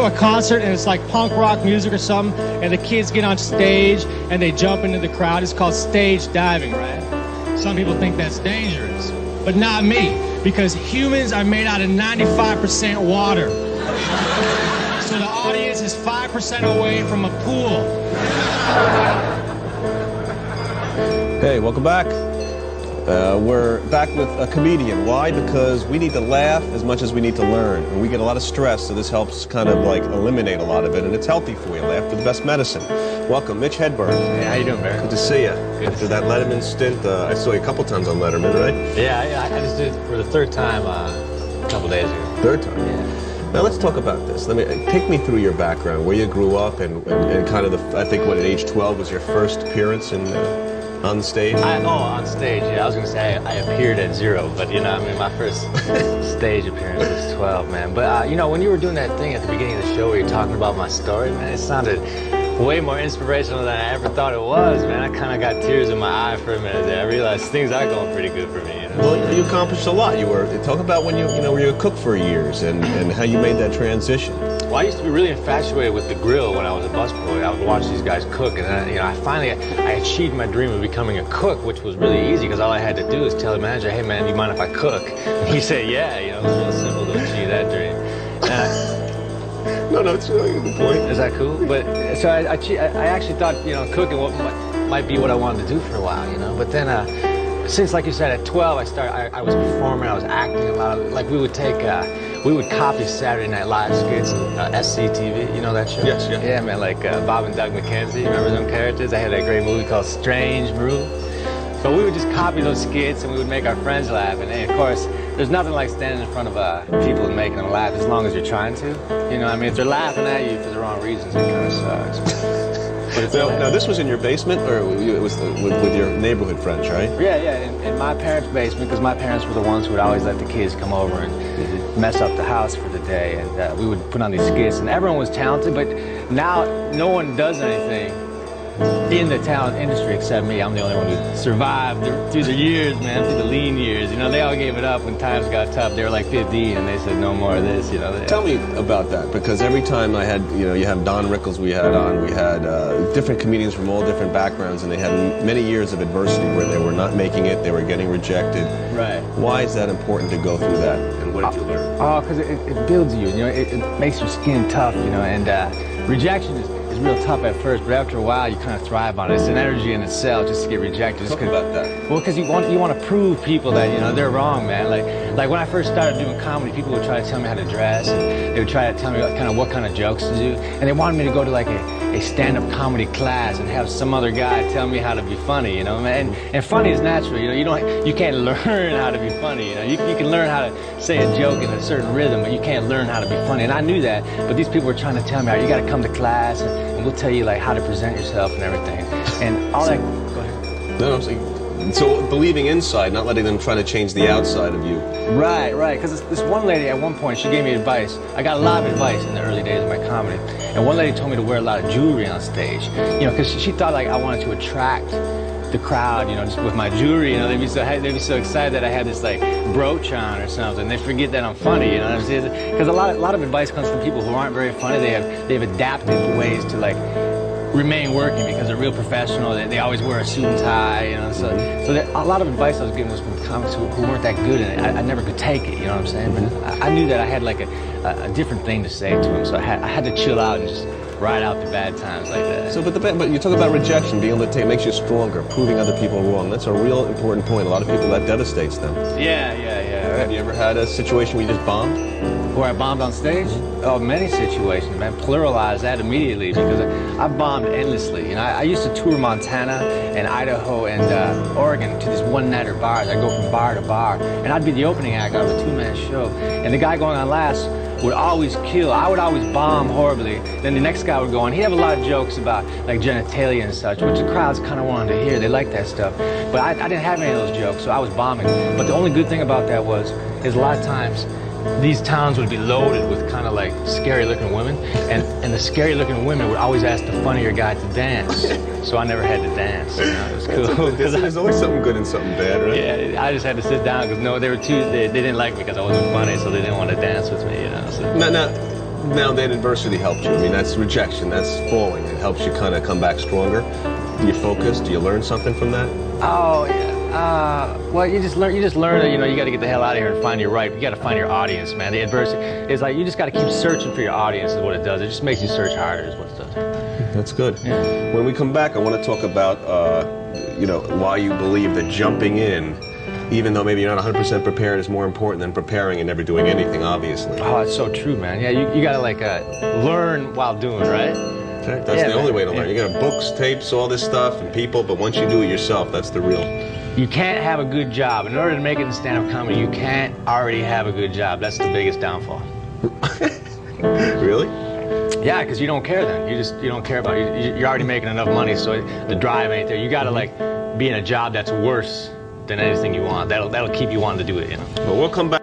to a concert and it's like punk rock music or something, and the kids get on stage and they jump into the crowd. It's called stage diving, right? Some people think that's dangerous, but not me, because humans are made out of 95% water. So the audience is 5% away from a pool. Hey, welcome back. We're back with a comedian. Why? Because we need to laugh as much as we need to learn. And we get a lot of stress, so this helps kind of like eliminate a lot of it. And it's healthy for you. Laughter the best medicine. Welcome, Mitch Hedberg. Hey, how you doing, Barry? Good to see you. Good After that Letterman stint, I saw you a couple times on Letterman, right? Yeah, I just did it for the third time a couple days ago. Third time? Yeah. Now let's talk about this. Take me through your background, where you grew up, and kind of I think what, at age 12 was your first appearance on the stage? On stage, yeah. I was going to say I appeared at 0, but you know, I mean, my first stage appearance was 12, man. But, you know, when you were doing that thing at the beginning of the show where you're talking about my story, man, it sounded way more inspirational than I ever thought it was, man. I kind of got tears in my eye for a minute there. I realized things are going pretty good for me, you know? Well, you accomplished a lot. Talk about when you were a cook for years and how you made that transition. Well, I used to be really infatuated with the grill when I was a busboy. I would watch these guys cook, and then, you know, I achieved my dream of becoming a cook, which was really easy because all I had to do was tell the manager, "Hey, man, do you mind if I cook?" And he said, "Yeah." You know, it was real simple to achieve that dream. No, it's really a good point. Is that cool? But so I actually thought, you know, cooking might be what I wanted to do for a while, you know. But then, since, like you said, at 12, I was performing, I was acting a lot. Like we would copy Saturday Night Live skits on SCTV. You know that show? Yes, yeah. Yeah, man, like Bob and Doug McKenzie. Remember them characters? They had that great movie called Strange Brew. But we would just copy those skits and we would make our friends laugh. And of course, there's nothing like standing in front of people and making them laugh as long as you're trying to. You know, I mean, if they're laughing at you for the wrong reasons, it kind of sucks. But now, this was in your basement, or it was with your neighborhood friends, right? Yeah, in my parents' basement, because my parents were the ones who would always let the kids come over and mess up the house for the day. And we would put on these skits, and everyone was talented, but now no one does anything in the talent industry except me. I'm the only one who survived through the years, man, through the lean years. You know, they all gave it up when times got tough. They were like 15 and they said no more of this, you know. Tell me about that, because every time I had, you know, you have Don Rickles we had on, we had different comedians from all different backgrounds, and they had many years of adversity where they were not making it, they were getting rejected. Right. Why is that important to go through that, and what did you learn? Oh, because it builds you, you know, it makes your skin tough, you know, and rejection is real tough at first, but after a while you kind of thrive on it. It's an energy in itself just to get rejected. Talk about that. Well, because you want to prove people that, you know, they're wrong, man. Like when I first started doing comedy, people would try to tell me how to dress, and they would try to tell me what kind of jokes to do, and they wanted me to go to like a stand-up comedy class and have some other guy tell me how to be funny, you know, man. And funny is natural, you know. You can't learn how to be funny, you know. You can learn how to say a joke in a certain rhythm, but you can't learn how to be funny. And I knew that, but these people were trying to tell me, you got to come to class, and we'll tell you like how to present yourself and everything. And all that. Go ahead. No, I'm saying. So believing inside, not letting them try to change the outside of you. Right. Because this one lady at one point, she gave me advice. I got a lot of advice in the early days of my comedy. And one lady told me to wear a lot of jewelry on stage. You know, because she thought like I wanted to attract the crowd, you know, just with my jewelry. You know, they'd be so excited that I had this like brooch on or something. They forget that I'm funny, you know. Because a lot of advice comes from people who aren't very funny. They've adapted ways to like remain working because they're real professional. They always wear a suit and tie, you know. So a lot of advice I was given was from comics who weren't that good in it. I never could take it, you know what I'm saying? But I knew that I had like a different thing to say to them, so I had to chill out and just ride out the bad times like that. So, but you talk about rejection, being able to take makes you stronger, proving other people wrong. That's a real important point. A lot of people, that devastates them. Yeah. Have you ever had a situation where you just bombed? Where I bombed on stage? Oh, many situations, man. Pluralize that immediately because I bombed endlessly. You know, I used to tour Montana and Idaho and Oregon to these one-nighter bars. I'd go from bar to bar, and I'd be the opening act out of a two-man show. And the guy going on last would always kill. I would always bomb horribly. Then the next guy would go on. He'd have a lot of jokes about like genitalia and such, which the crowds kind of wanted to hear. They liked that stuff. But I didn't have any of those jokes, so I was bombing. But the only good thing about that is a lot of times these towns would be loaded with kind of like scary looking women, and the scary looking women would always ask the funnier guy to dance. So I never had to dance, you know. It was cool. There's always something good and something bad, right? Yeah, I just had to sit down because they didn't like me because I wasn't funny, so they didn't want to dance with me, you know. So. Now, now that adversity helped you? I mean, that's rejection, that's falling. It helps you kind of come back stronger. You focus. Do you learn something from that? Oh, yeah. Well, you just learn that, you know, you got to get the hell out of here and find your right. You got to find your audience, man. The adversity is like, you just got to keep searching for your audience is what it does. It just makes you search harder is what it does. That's good. Yeah. When we come back, I want to talk about, you know, why you believe that jumping in, even though maybe you're not 100% prepared, is more important than preparing and never doing anything, obviously. Oh, that's so true, man. Yeah, you got to like learn while doing, right? Okay. That's the only way to learn. You got books, tapes, all this stuff, and people, but once you do it yourself, that's the real. You can't have a good job. In order to make it in stand-up comedy, you can't already have a good job. That's the biggest downfall. Really? Yeah, because you don't care then. You don't care about it. You're already making enough money, so the drive ain't there. You got to like be in a job that's worse than anything you want. That'll keep you wanting to do it, you know. Well, we'll come back.